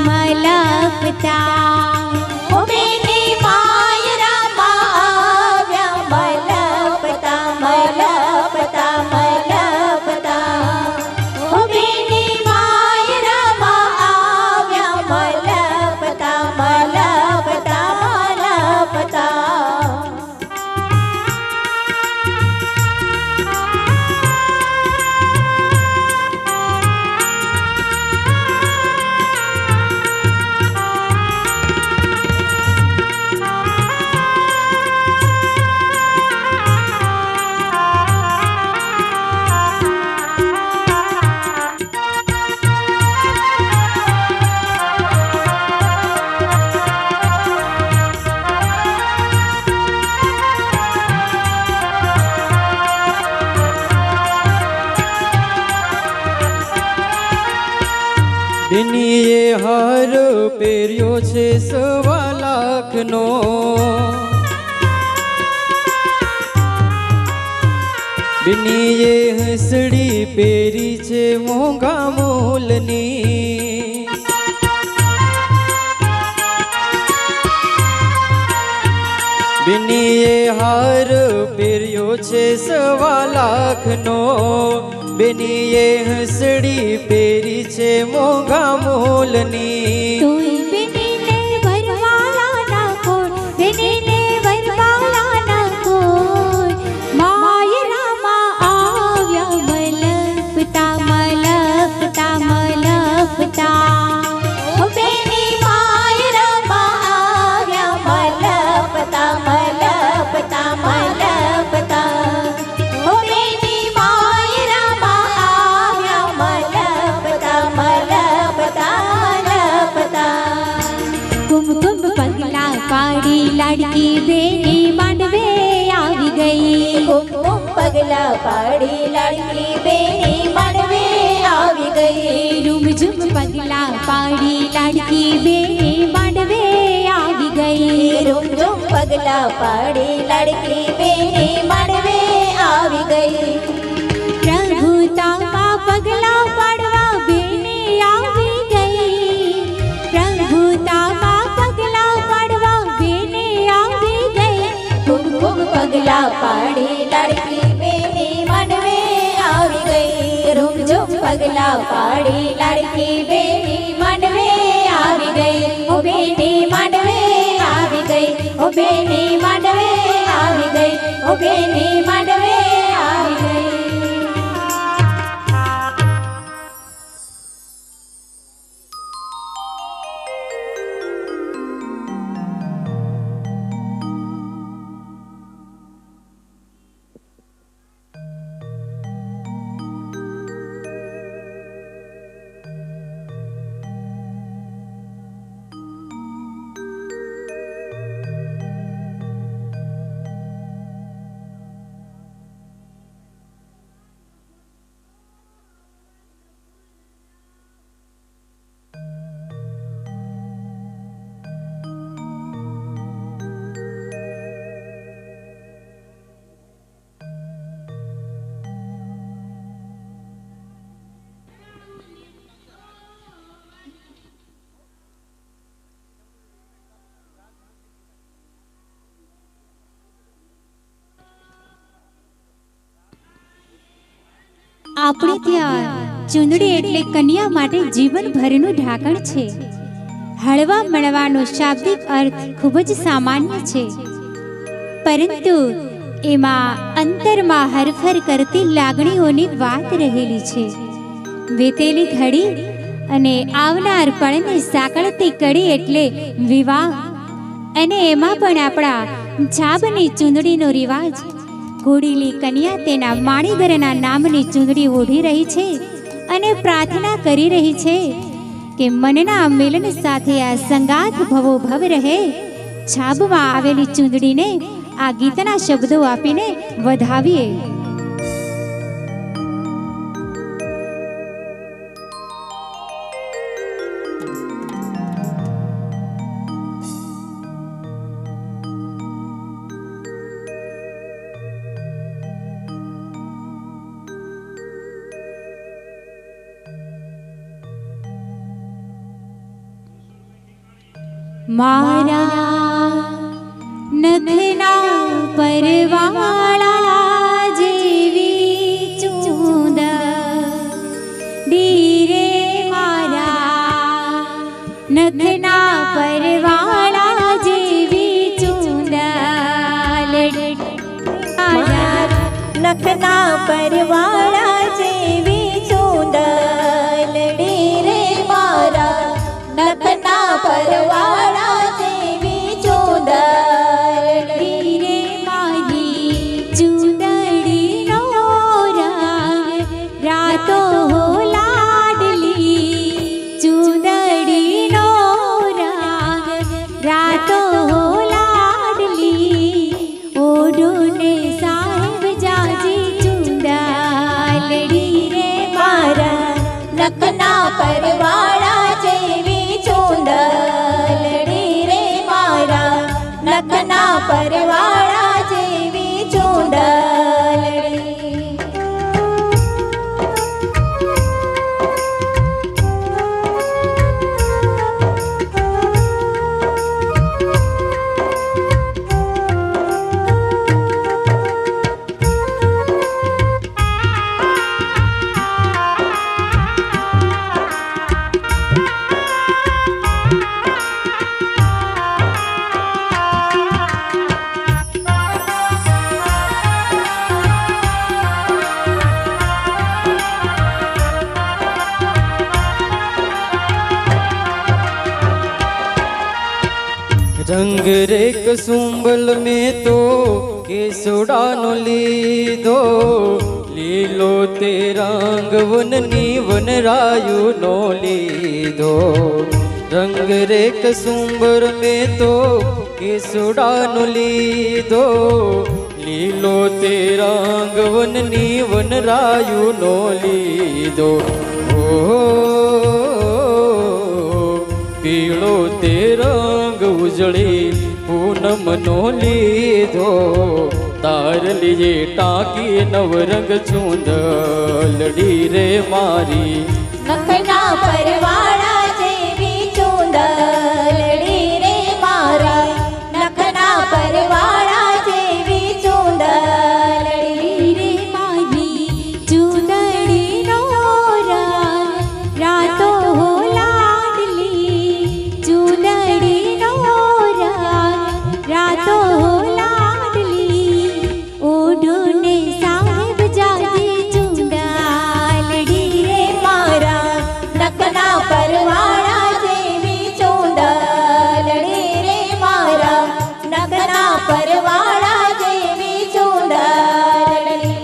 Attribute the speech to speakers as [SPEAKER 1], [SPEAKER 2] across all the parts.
[SPEAKER 1] મલપતા ઓ બેની માય રામા આવ્યા મલપતા મલપતા મલપતા ઓ બેની માય રામા આવ્યા મલપતા મલપતા મલપતા
[SPEAKER 2] બેનીએ હાર પહેર્યો છે 1.25 લાખનો બેનીએ હંસડી પહેરી છે મોંઘા મૂલની બેનીએ હાર પહેર્યો છે 1.25 લાખનો બેનીએ હંસડી પહેરી છે મોંઘા મૂલની
[SPEAKER 1] તોય બેનીને વરવાલા ના કોઈ બેનીને વરવાલા ના કોઈ માય રામા આવ્યા મલપતા મલપતા મલપતા ઓ બેની માય રામા આવ્યા મલપતા મલપતા મલપતા ઓ બેની માય રામા આવ્યા મલપતા મલપતા મલપતા કુમકુમ પગલા પાડી લાડકી બેની માંડવે આવી ગઈ કુમકુમ પગલા પાડી લાડકી બેની માંડવે આવી ગઈ રૂમઝુમ પગલા પાડી લાડકી બેની માંડવે આવી ગઈ રૂમઝુમ પગલા પાડી લાડકી બેની માંડવે આવી ગઈ પ્રભુતામાં પગલા પાડવા બેની આવી ગઈ પ્રભુતામાં પગલા પાડવા બેની આવી ગઈ કુમકુમ પગલા પાડી લાડકી બેની માંડવે આવી ગઈ રૂમઝુમ પગલા પાડી લાડકી બેની માંડવે આવી ગઈ ઓ બેની માંડવે આવી ગઈ ઓ બેની માંડવે આવી ગઈ ઓ બેની માંડવે આવી ગઈ આપણે ત્યાં ચૂંદડી એટલે કન્યા માટે જીવનભરનું ઢાંકણ છે. હળવા મળવાનો શાબ્દિક અર્થ ખૂબ જ સામાન્ય છે, પરંતુ એમાં અંતરમાં હરફર કરતી લાગણીઓની વાત રહેલી છે. વીતેલી ઘડી અને આવનાર પળને સાંકળતી કડી એટલે વિવાહ, અને એમાં પણ આપણા છાબની ચૂંદડીનો રિવાજ. ઘોડીલી કન્યા તેના માણીગરના નામની ચૂંદડી ઓઢી રહી છે અને પ્રાર્થના કરી રહી છે કે મનના મિલન સાથે આ સંગાત ભવો ભવ રહે. છાબમાં આવેલી ચૂંદડીને આ ગીતના શબ્દો આપીને વધાવીએ. મારા નખના પરવાળા જેવી ચૂંદ ડીરે મારા નખના પરવાળા જેવી ચૂંદ
[SPEAKER 3] નખના પરવાળા જેવી ચૂંદલડી રે મારા નખના પરવાળા જેવી ચૂંદલડી
[SPEAKER 1] રે મારી ચૂંદડીનો રંગ રાતો લાડલી ચૂંદડીનો રંગ રાતો લાડલી ઓઢોને સાહેબ જાજી ચૂંદલડી રે
[SPEAKER 3] મારા નખના પરવાળા જેવી ચૂંદલડી રે મારા નખના પરવાળા જેવી ચૂંદલડી
[SPEAKER 2] રંગ રે કસુંબલ મેં તો કેસુડાનો લીધો લીલો તે રંગ વનની વનરાયુનો લીધો રંગ રે કસુંબર મેં તો કેસુડાનો લીધો લીલો તે રંગ વનની વનરાયુનો લીધો ઓહો પીળો તે રંગ ઉજળી પૂનમનો લીધો તાર લીજે ટાંકી નવરંગ ચૂંદલડી રે મારી
[SPEAKER 3] નખના પરવાળા જેવી ચૂંદલડી રે મારા નખના પરવાળા જેવી ચૂંદલડી
[SPEAKER 1] રે મારી ચૂંદડીનો રંગ રાતો લાડલી ચૂંદડીનો રંગ રાતો લાડલી ઓઢોને સાહેબ જાજી ચૂંદલડી રે
[SPEAKER 3] મારા નખના પરવાળા જેવી ચૂંદલડી રે મારા નખના પરવાળા જેવી ચૂંદલડી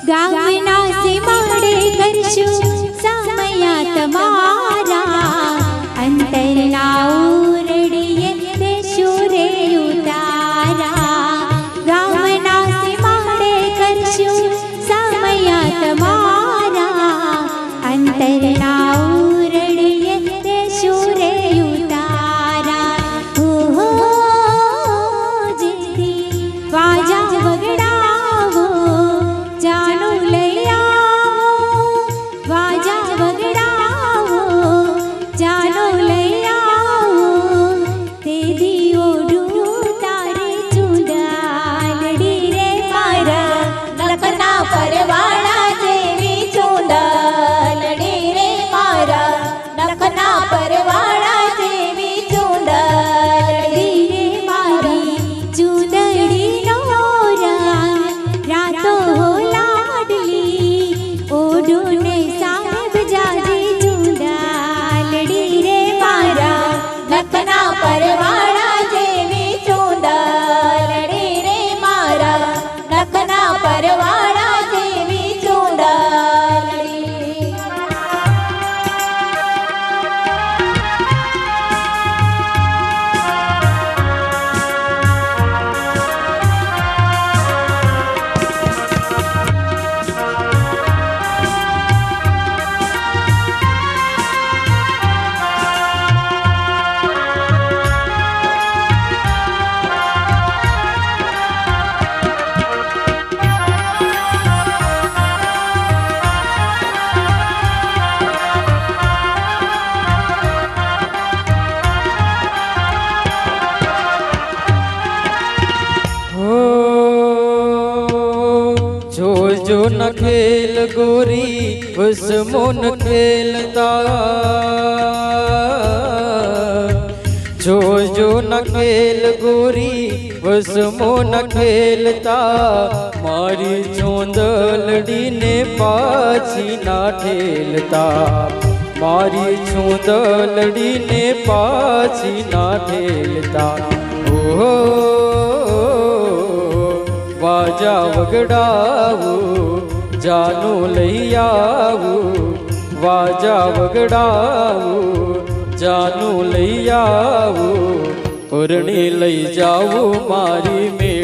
[SPEAKER 1] ગામના સીમાડે કરશું સમયા તમારા અંતરના ઉરડીએ દેશું રે ઉતારા ગામના સીમાડે કરશું સમયા તમારા અંતરના ઉરડીએ દેશું રે ઉતારા ઓહો જેથી વાજા વગડાવો જાણું
[SPEAKER 2] જોજો ન ખેલ ગોરી વસમો ન ખેલતા જોજો ન ખેલ ગોરી વસમો ન ખેલતા મારી ચોંદલડીને પાછી ના ઠેલતા મારી ચોંદલડીને પાછી ના ઠેલતા ઓહો વાજા વગડાવું જાનું લઈ આવું વાજા વગડાવું જાનું લઈ આવું પરણી લઈ જાવું મારી મેળ